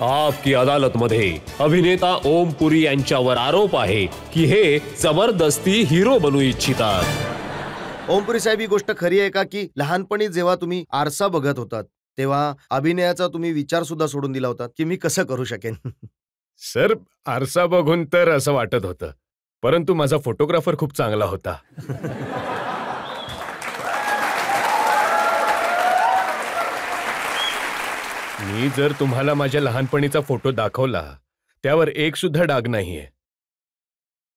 आपकी अदालतमध्ये अभिनेता ओम पुरी यांच्यावर आरोप आहे की हे जबरदस्ती हिरो बनू इच्छितात। ओम पुरी साहेब, ही गोष्ट खरी आहे का की लहानपणी जेव्हा तुम्ही आरसा बघत होतात तेव्हा अभिनयाचा तुम्ही विचार सुद्धा सोडून दिला होता की मी कसं करू शकेन? सर, आरसा बघून तर असं वाटत होतं, परंतु माझा फोटोग्राफर खूप चांगला होता. मी जर तुम्हाला माझ्या लहानपणीचा फोटो दाखवला त्यावर एक सुद्धा डाग नाहीये.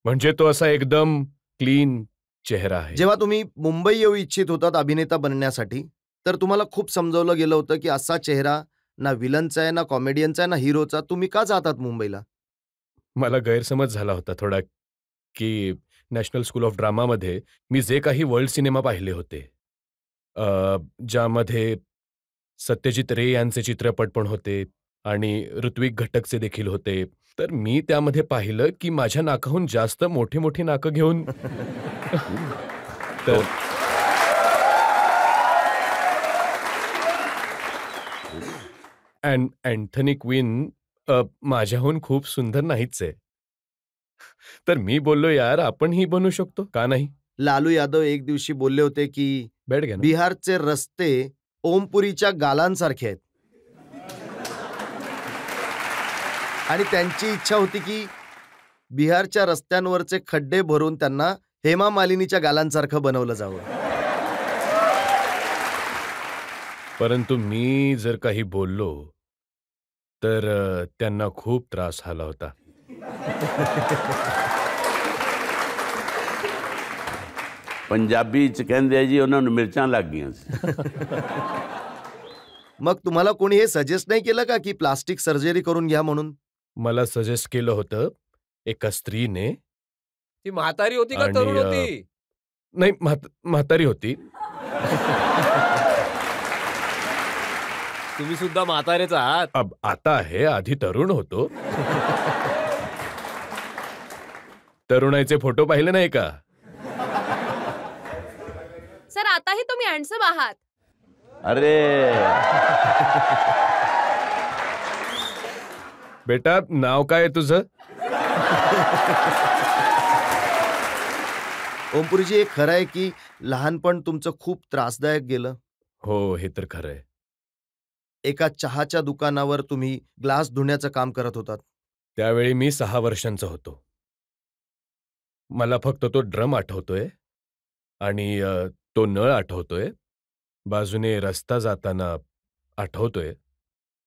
म्हणजे तो असा एकदम क्लीन चेहरा आहे. जेव्हा तुम्ही मुंबई येऊ इच्छित होतात अभिनेता बनण्यासाठी तर तुम्हाला खूप समजवलं गेलं होतं की असा चेहरा ना विलनचा आहे, ना कॉमेडियनचा आहे, ना हिरोचा. तुम्ही का जातात मुंबईला? मला गैरसमज झाला होता थोडा की नॅशनल स्कूल ऑफ ड्रामामध्ये मी जे काही वर्ल्ड सिनेमा पाहिले होते, ज्यामध्ये सत्यजित रे यांचे चित्रपट पण होते आणि ऋत्विक घटकचे देखील होते, तर मी त्यामध्ये पाहिलं की माझ्या नाकाहून जास्त मोठी मोठी नाकं घेऊन तर अँथनी क्वीन माझ्याहून खूप सुंदर नाहीच आहे. तर मी बोललो, यार आपणही बनू शकतो, का नाही? लालू यादव एक दिवशी बोलले होते की बेड घ्या ना. बिहारचे रस्ते ओमपुरीच्या गालांसारखे आहेत आणि त्यांची इच्छा होती की बिहारच्या रस्त्यांवरचे खड्डे भरून त्यांना हेमा मालिनीच्या गालांसारखं बनवलं जावं. परंतु मी जर काही बोललो तर त्यांना खूप त्रास झाला होता. पंजाबी च कहंदे जी उन्होंने मिर्चां लग गई. मग तुम्हाला कोणी हे सजेस्ट नाही केलं का की प्लास्टिक सर्जरी करून घ्या म्हणून? मला सजेस्ट केलं होतं एका स्त्रीने. ती म्हातारी होती का आणि, तरुण होती? नाही, म्हातारी होती. तुम्ही सुद्धा म्हातारेच आहात. अब आता आहे, आधी तरुण होतो. तरुणाईचे फोटो पाहिले नाही का? सर, आताही तुम्ही हँडसम आहात. अरे बेटा, नाव काय आहे तुझं? ओमपुरीजी, हे खरं आहे की लहानपण तुमचं खूप त्रासदायक गेलं? हो, हे तर खरं आहे. एका चहाच्या दुकानावर तुम्ही ग्लास धुण्याचं काम करत होतात. त्यावेळी मी 6 वर्षांचा होतो. मला फक्त तो ड्रम आठवतोय आणि तो नळ आठवतोय, बाजूने रस्ता जाताना आठवतोय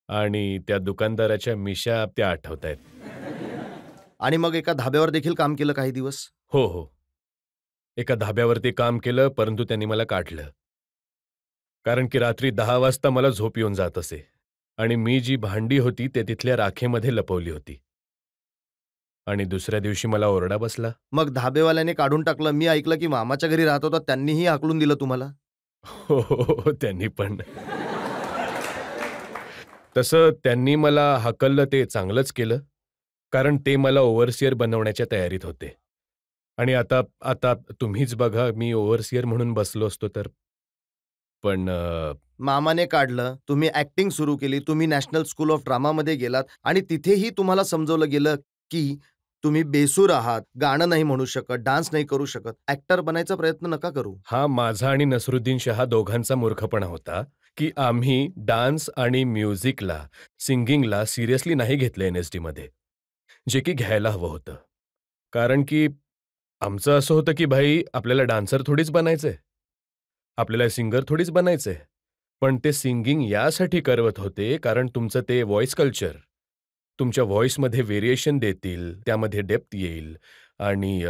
आणि त्या दुकानदाराच्या मिशा त्या आठवतायत. आणि मग एका धाब्यावर देखील काम केलं काही दिवस? हो हो, एका धाब्यावरती काम केलं, परंतु त्यांनी मला काढलं. कारण की रात्री 10 वाजता मला झोप येऊन जात असे आणि मी जी भांडी होती ते तिथल्या राखेमध्ये लपवली होती. आणि दुसऱ्या दिवशी मला ओरडा बसला. मग धाबेवाल्याने काढून टाकलं. मी ऐकलं की मामाच्या घरी राहत होता, त्यांनीही हाकलून दिलं तुम्हाला? हो हो, त्यांनी पण. तसं त्यांनी मला हाकललं ते चांगलंच केलं, कारण ते मला ओव्हरसियर बनवण्याच्या तयारीत होते. आणि आता तुम्हीच बघा, मी ओव्हरसियर म्हणून बसलो असतो तर. पण मामाने काढलं, तुम्ही ऍक्टिंग सुरू केली, तुम्ही नॅशनल स्कूल ऑफ ड्रामामध्ये गेलात आणि तिथेही तुम्हाला समजवलं गेलं की तुम्ही बेसूर आहात, गाणं नाही म्हणू शकत, डान्स नाही करू शकत, ऍक्टर बनायचा प्रयत्न नका करू. हा माझा आणि नसरुद्दीन शहा दोघांचा मूर्खपणा होता की आम्ही डान्स आणि म्युझिकला, सिंगिंगला सिरियसली नाही घेतलं NSD मध्ये, जे की घ्यायला हवं होतं. कारण की आमचं असं होतं की भाई, आपल्याला डान्सर थोडीच बनायचंय, आपल्याला सिंगर थोडीच बनायचंय. पण ते सिंगिंग यासाठी करवत होते कारण तुमचं ते व्हॉइस कल्चर, तुमच्या व्हॉइसमध्ये व्हेरिएशन देतील, त्यामध्ये डेप्थ येईल आणि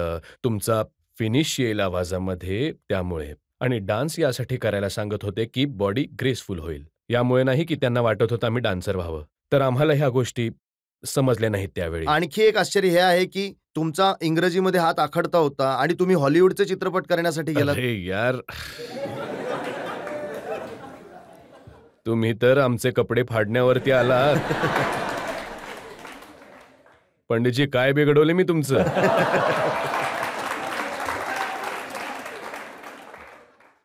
तुमचा फिनिश येईल आवाजामध्ये, त्यामुळे. आणि डान्स यासाठी करायला सांगत होते की बॉडी ग्रेसफुल होईल, यामुळे नाही की त्यांना वाटत होतं आम्ही डान्सर व्हावं. तर आम्हाला ह्या गोष्टी समजल्या नाहीत त्यावेळी. आणखी एक आश्चर्य हे आहे की तुमचा इंग्रजीमध्ये हात आखडता होता आणि तुम्ही हॉलिवूडचे चित्रपट करण्यासाठी गेलात. अरे यार, तुम्ही तर आमचे कपडे फाडण्यावरती आलात. पंडितजी, काय बिघडवले मी तुमचं?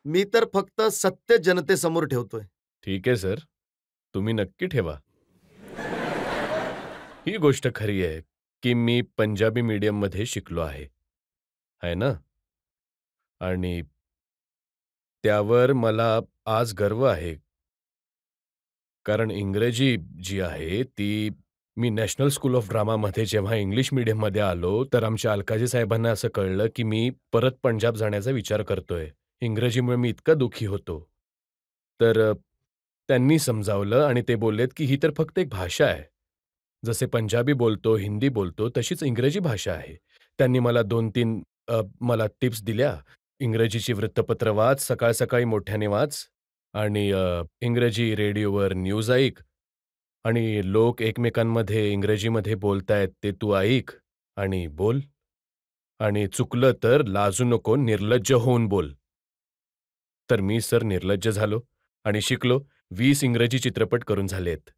मी तर फक्त सत्य जनतेसमोर ठेवतोय. ठीक आहे सर, तुम्ही नक्की ठेवा. ही गोष्ट खरी आहे की मी पंजाबी मीडियममध्ये शिकलो आहे ना? आणि त्यावर मला आज गर्व आहे. कारण इंग्रजी जी आहे ती मी नॅशनल स्कूल ऑफ ड्रामामध्ये जेव्हा इंग्लिश मीडियममध्ये आलो, तर आमच्या अलकाजी साहेबांना असं कळलं की मी परत पंजाब जाण्याचा विचार करतोय. इंग्रजीमुळे मी इतका दुःखी होतो. तर त्यांनी समजावलं आणि ते बोललेत की ही तर फक्त एक भाषा आहे. जसे पंजाबी बोलतो, हिंदी बोलतो, तशीच इंग्रजी भाषा आहे. त्यांनी मला 2-3 मला टिप्स दिल्या. इंग्रजीची वृत्तपत्र वाच, सकाळ-सकाळी मोठ्याने वाच आणि इंग्रजी रेडिओवर न्यूज ऐक आणि लोक एकमेकांमध्ये इंग्रजीमध्ये बोलतायत ते तू ऐक आणि बोल आणि चुकलं तर लाजू नको, निर्लज्ज होऊन बोल. तर मी सर निर्लज्ज झालो आणि शिकलो. 20 इंग्रजी चित्रपट करून झालेत.